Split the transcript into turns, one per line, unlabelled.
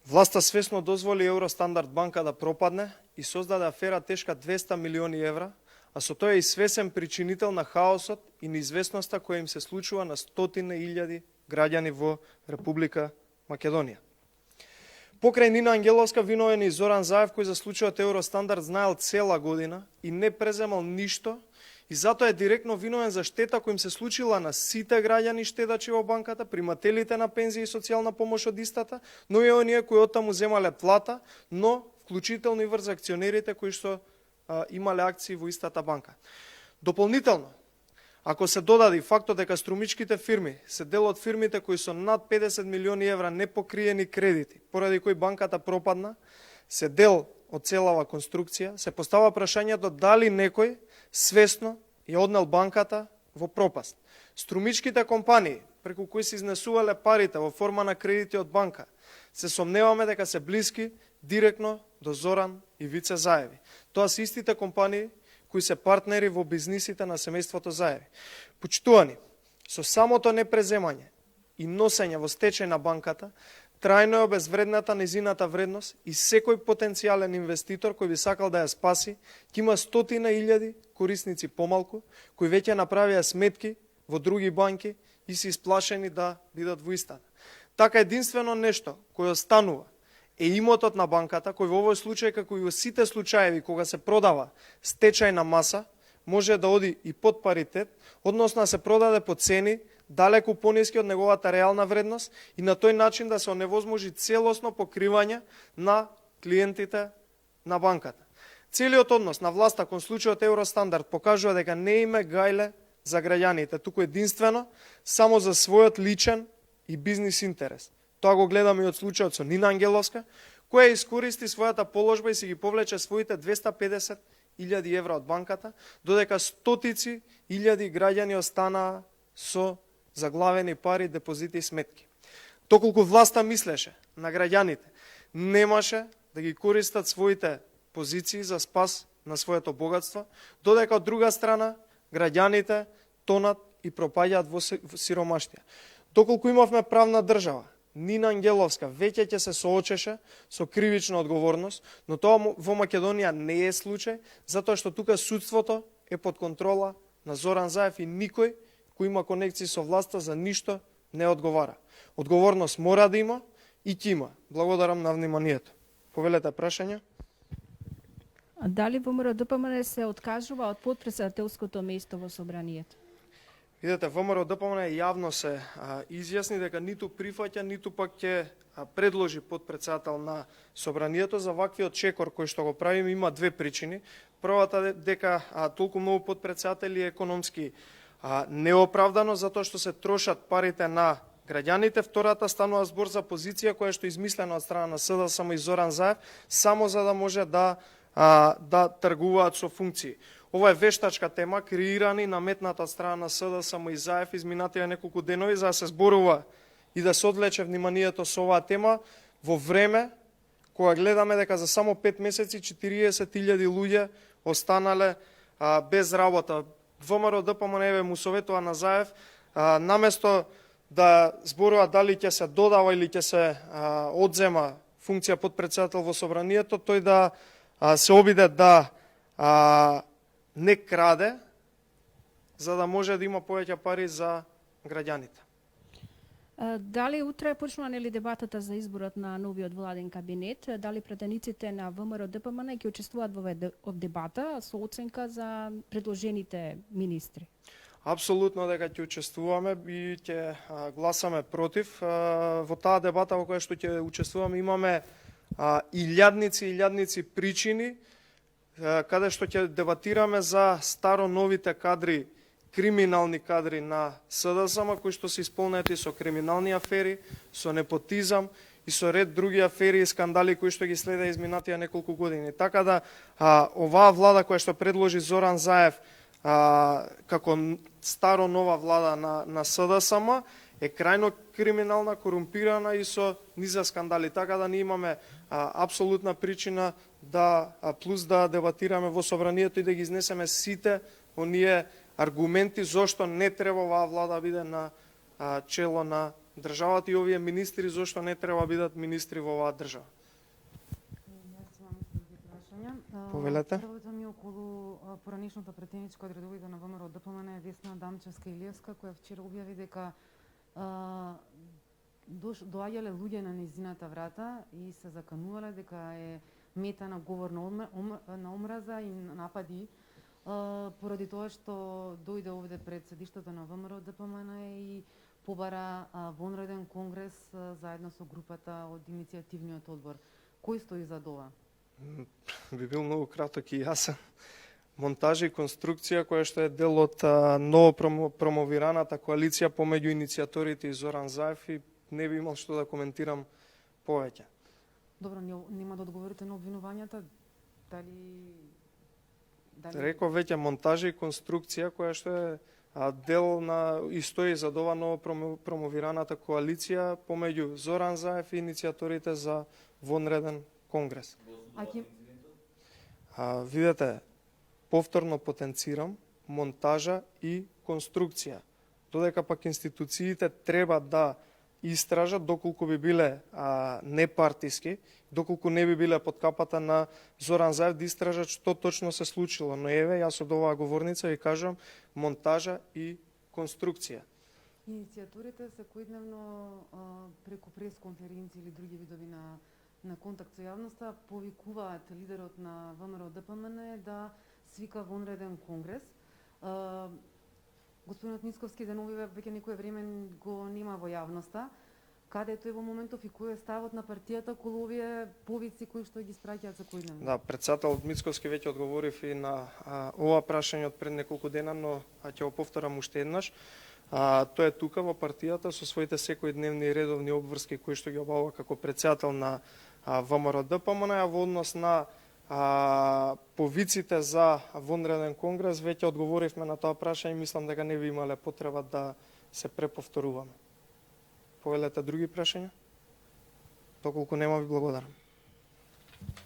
Власта свесно дозволи Евростандард банка да пропадне и создаде афера тешка 200 милиони евра, а со тоа е и свесен причинител на хаосот и неизвестноста која им се случува на стотини илјади граѓани во Република Македонија. Покрај Нина Ангеловска, виновен и Зоран Заев, кој за случајот Евростандард знаел цела година и не преземал ништо, и затоа е директно виновен за штета кој им се случила на сите граѓани штедачи во банката, примателите на пензија и социјална помош од истата, но и оние кои оттаму земале плата, но вклучително и врз акционерите кои што имале акции во истата банка. Дополнително, ако се додаде фактот дека струмичките фирми се дел од фирмите кои со над 50 милиони евра непокриени кредити, поради кои банката пропадна, се дел од целава конструкција, се постава прашањето дали некој свесно ја однел банката во пропаст. Струмичките компании, преку кои се изнесувале парите во форма на кредити од банка, се сомневаме дека се блиски директно до Зоран и Вице Заеви. Тоа се истите компании кои се партнери во бизнисите на семејството Заеви. Почитувани, со самото непреземање и носење во стечај на банката, трајно е обезвредната незината вредност и секој потенцијален инвеститор кој би сакал да ја спаси, ќе има стотина илјади корисници помалку, кои веќе направија сметки во други банки и се исплашени да бидат во истата. Така единствено нешто кој останува е имотот на банката, кој во овој случај, како и во сите случаеви кога се продава стечајна маса, може да оди и под паритет, односно да се продаде по цени далеку пониски од неговата реална вредност и на тој начин да се оневозможи целосно покривање на клиентите на банката. Целиот однос на власта кон случајот Евростандард покажува дека не име гајле за граѓаните, туку единствено само за својот личен и бизнис интерес. Тоа го гледаме и од случајот со Нина Ангеловска, која искористи својата положба и си ги повлече своите 250 илјади евра од банката, додека стотици илјади граѓани останаа со заглавени пари, депозити и сметки. Токолку власта мислеше на граѓаните, немаше да ги користат своите позиции за спас на своето богатство, додека од друга страна граѓаните тонат и пропаѓаат во сиромаштија. Доколку имавме правна држава, Нина Ангеловска веќе ќе се соочеше со кривична одговорност, но тоа во Македонија не е случај, затоа што тука судството е под контрола на Зоран Заев и никој кој има конекции со власта за ништо не одговара. Одговорност мора да има и ќе има. Благодарам на вниманието. Повелете прашања.
Дали ВМРО ДПМН се откажува од подпредседателското место во собранието?
Видете, ВМРО ДПМН јавно се изјасни дека ниту прифаќа, ниту пак ќе предложи подпредседател на собранието. За ваквиот чекор кој што го правиме има две причини. Првата дека толку многу подпредседатели е економски неоправдано, затоа што се трошат парите на граѓаните. Втората станува збор за позиција која што е измислена од страна на СДСМ и Зоран Заев, само за да може да тргуваат со функции. Ова е вештачка тема, креирана и наметната од страна на СДСМ и Заев изминатија неколку денови, за да се зборува и да се одвлече вниманието со оваа тема во време кога гледаме дека за само 5 месеци 40.000 луѓе останале без работа. ВМРО ДПМН му советува на Заев, наместо да зборува дали ќе се додава или ќе се одзема функција подпредседател во собранието, тој да се обиде да не краде, за да може да има повеќе пари за граѓаните.
Дали утре почнува нели дебатата за изборот на новиот владен кабинет? Дали пратениците на ВМРО ДПМН ќе учествуваат во дебата со оценка за предложените министри?
Апсолутно дека ќе учествуваме и ќе гласаме против. Во таа дебата во која што ќе учествуваме имаме илјадници причини каде што ќе дебатираме за старо-новите кадри, криминални кадри на СДСМ, кои што се исполнети со криминални афери, со непотизам и со ред други афери и скандали кои што ги следа изминатија неколку години. Така да оваа влада која што предложи Зоран Заев како старо-нова влада на СДСМ е крајно криминална, корумпирана и со низа скандали. Така да ние имаме апсолутна причина да плюс да дебатираме во собранието и да ги изнесеме сите оние аргументи зошто не треба оваа влада биде на чело на државата и овие министри зошто не треба бидат министри во оваа држава.
Јас имам исто две прашања.
Повелете.
Првото ми е околу поранишната претеничка од редовите на ВМРО ДПМН е Весна Дамчевска-Илиевска, која вчера објави дека доаѓале луѓе на нејзината врата и се заканувале дека е мета на говор на омраза и напади поради тоа што дојде овде пред седиштето на ВМРО ДПМН и побара вонреден конгрес заедно со групата од иницијативниот одбор. Кој стои за ова?
Би бил многу краток и јасен. Монтажа и конструкција која што е дел од ново промовираната коалиција помеѓу иницијаторите и Зоран Заев и не би имал што да коментирам повеќе.
Добро, нема да одговорите на обвинувањата? Дали
Реков веќе монтажа и конструкција која што е дел на и стои за ова ново промовираната коалиција помеѓу Зоран Заев и иницијаторите за вонреден конгрес. Видете, повторно потенцирам монтажа и конструкција. Додека пак институциите треба да истражат доколку би биле непартиски, доколку не би биле под капата на Зоран Заев да истражат што точно се случило. Но еве, јас од оваа говорница ви кажам монтажа и конструкција.
Иницијаторите секојдневно преку пресконференции или други видови на контакт со јавноста повикуваат лидерот на ВМРО ДПМН да свика вонреден конгрес. Господинот Мицковски деновиве веќе некое време го нема во јавноста. Каде тој во моментов и кој е ставот на партијата околу овие повици кои што ги спраќаат секојдневно?
Да, председателот Мицковски веќе одговорив и на ова прашање од пред неколку дена, но ќе го повторам уште еднаш. Тој е тука во партијата со своите секојдневни редовни обврски кои што ги обавува како председател на ВМРО ДПМН, а во однос на повиците за вонреден конгрес веќе одговоривме на тоа прашање и мислам дека не би имале потреба да се преповторуваме. Повелете други прашања? Доколку нема, ви благодарам.